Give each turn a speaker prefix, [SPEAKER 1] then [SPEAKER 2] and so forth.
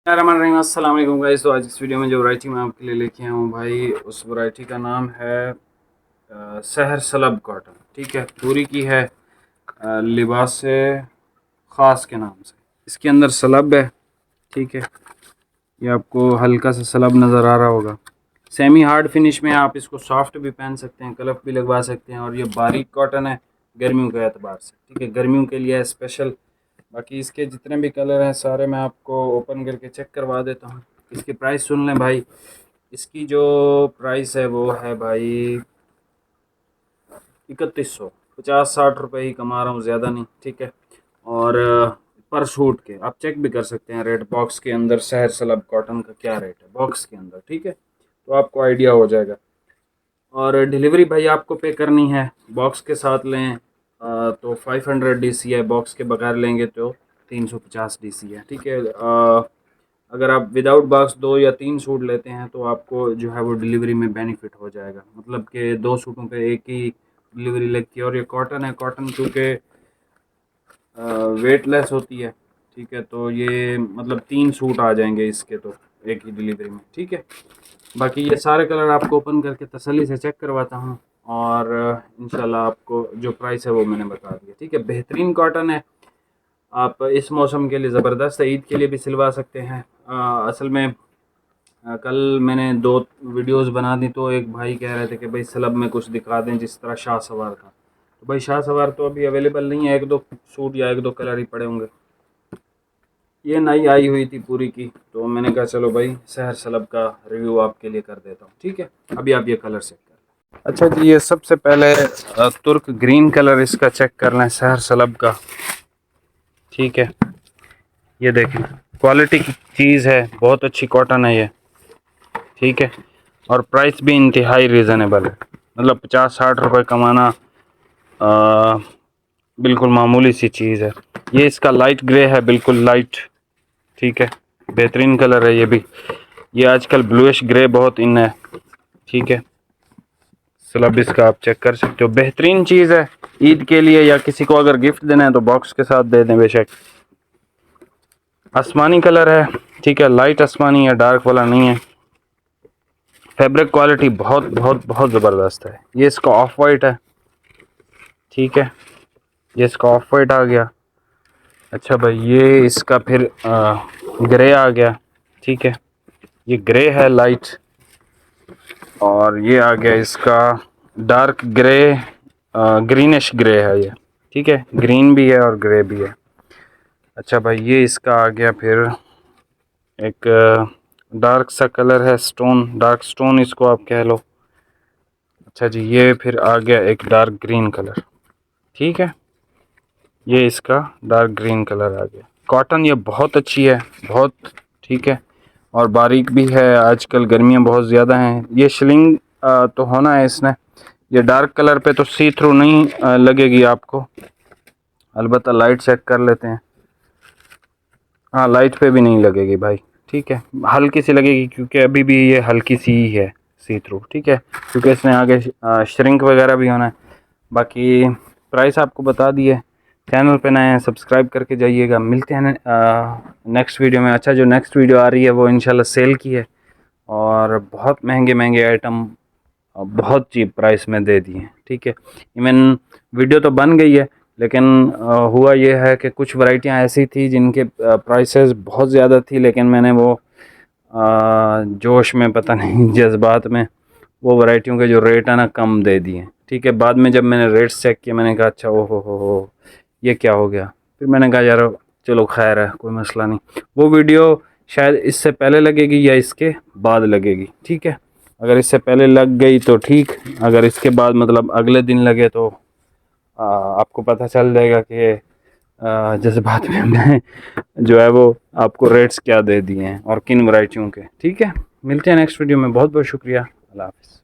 [SPEAKER 1] अस्सलाम वालेकुम गाइस। तो आज इस वीडियो में जो वैरायटी मैं आपके लिए लेके आया हूँ भाई, उस वैरायटी का नाम है सहर सलब कॉटन। ठीक है, पूरी की है लिबास ख़ास के नाम से। इसके अंदर सलब है। ठीक है, ये आपको हल्का सा सलब नज़र आ रहा होगा। सेमी हार्ड फिनिश में आप इसको सॉफ्ट भी पहन सकते हैं, कलफ भी लगवा सकते हैं। और ये बारीक कॉटन है गर्मियों के एतबार से। ठीक है, गर्मियों के लिए स्पेशल। बाकी इसके जितने भी कलर हैं सारे मैं आपको ओपन करके चेक करवा देता हूँ। इसकी प्राइस सुन लें भाई। इसकी जो प्राइस है वो है भाई 3100। 50-60 रुपये ही कमा रहा हूँ, ज़्यादा नहीं। ठीक है, और पर सूट के आप चेक भी कर सकते हैं रेट बॉक्स के अंदर सहर सलब कॉटन का क्या रेट है बॉक्स के अंदर। ठीक है, तो आपको आइडिया हो जाएगा। और डिलीवरी भाई आपको पे करनी है। बॉक्स के साथ लें तो 500 DC है, बॉक्स के बगैर लेंगे तो 350 DC है। ठीक है, अगर आप विदाउट बॉक्स 2 या 3 सूट लेते हैं तो आपको जो है वो डिलीवरी में बेनिफिट हो जाएगा। मतलब कि 2 सूटों पे एक ही डिलीवरी लगती है। और ये कॉटन है, कॉटन क्योंकि वेटलेस होती है। ठीक है, तो ये मतलब 3 सूट आ जाएंगे इसके तो एक ही डिलीवरी में। ठीक है, बाकी ये सारे कलर आपको ओपन करके तसल्ली से चेक करवाता हूँ। और इंशाल्लाह आपको जो प्राइस है वो मैंने बता दिया। ठीक है, बेहतरीन कॉटन है। आप इस मौसम के लिए ज़बरदस्त है, ईद के लिए भी सिलवा सकते हैं। असल में कल मैंने 2 वीडियोस बना दी तो एक भाई कह रहे थे कि भाई सलब में कुछ दिखा दें जिस तरह शाह सवार था। तो भाई शाह सवार तो अभी अवेलेबल नहीं है, 1-2 सूट या 1-2 कलर ही पड़े होंगे। ये नई आई हुई थी पूरी की, तो मैंने कहा चलो भाई सहर सलब का रिव्यू आपके लिए कर देता हूँ। ठीक है, अभी आप ये कलर चेक कर लें। अच्छा जी, ये सबसे पहले तुर्क ग्रीन कलर इसका चेक कर लें सहर सलब का। ठीक है, ये देखें, क्वालिटी की चीज़ है, बहुत अच्छी कॉटन है ये। ठीक है, और प्राइस भी इंतहाई रीज़नेबल है। मतलब 50-60 रुपये कमाना बिल्कुल मामूली सी चीज़ है। ये इसका लाइट ग्रे है, बिल्कुल लाइट। ठीक है, बेहतरीन कलर है ये भी। ये आजकल ब्लूइश ग्रे बहुत इन है। ठीक है, स्लब इसका आप चेक कर सकते हो, बेहतरीन चीज़ है। ईद के लिए या किसी को अगर गिफ्ट देना है तो बॉक्स के साथ दे दें बेशक। आसमानी कलर है। ठीक है, लाइट आसमानी है, डार्क वाला नहीं है। फैब्रिक क्वालिटी बहुत बहुत बहुत ज़बरदस्त है। ये इसका ऑफ वाइट है। ठीक है, ये इसका ऑफ वाइट आ गया। अच्छा भाई, ये इसका फिर ग्रे आ गया। ठीक है, ये ग्रे है लाइट। और ये आ गया इसका डार्क ग्रे, ग्रीनिश ग्रे है ये। ठीक है, ग्रीन भी है और ग्रे भी है। अच्छा भाई, ये इसका आ गया फिर एक डार्क सा कलर है, स्टोन, डार्क स्टोन इसको आप कह लो। अच्छा जी, ये फिर आ गया एक डार्क ग्रीन कलर। ठीक है, ये इसका डार्क ग्रीन कलर आ गया। कॉटन ये बहुत अच्छी है, बहुत। ठीक है, और बारीक भी है। आजकल गर्मियाँ बहुत ज़्यादा हैं। ये शिलिंग तो होना है इसने। ये डार्क कलर पे तो सी थ्रू नहीं लगेगी आपको। अलबत्ता लाइट चेक कर लेते हैं। हाँ, लाइट पे भी नहीं लगेगी भाई। ठीक है, हल्की सी लगेगी क्योंकि अभी भी ये हल्की सी ही है सी थ्रू। ठीक है, क्योंकि इसने आगे श्रिंक वगैरह भी होना है। बाकी प्राइस आपको बता दिए। चैनल पे नए हैं, सब्सक्राइब करके जाइएगा। मिलते हैं नेक्स्ट वीडियो में। अच्छा, जो नेक्स्ट वीडियो आ रही है वो इंशाल्लाह सेल की है, और बहुत महंगे महंगे आइटम बहुत चीप प्राइस में दे दिए। ठीक है, इवन वीडियो तो बन गई है, लेकिन हुआ ये है कि कुछ वैरायटियां ऐसी थी जिनके प्राइसेस बहुत ज़्यादा थी, लेकिन मैंने वो जोश में, पता नहीं जज्बात में, वो वैरायटियों के जो रेट है ना कम दे दिए। ठीक है, बाद में जब मैंने रेट्स चेक किए मैंने कहा अच्छा ओ हो ये क्या हो गया। फिर मैंने कहा यार चलो खैर है, कोई मसला नहीं। वो वीडियो शायद इससे पहले लगेगी या इसके बाद लगेगी। ठीक है, अगर इससे पहले लग गई तो ठीक, अगर इसके बाद मतलब अगले दिन लगे तो आपको पता चल जाएगा कि जज्बात में मैं जो है वो आपको रेट्स क्या दे दिए हैं और किन वैरायटियों के। ठीक है, मिलते हैं नेक्स्ट वीडियो में। बहुत बहुत शुक्रिया। अल्लाह हाफ़िज़।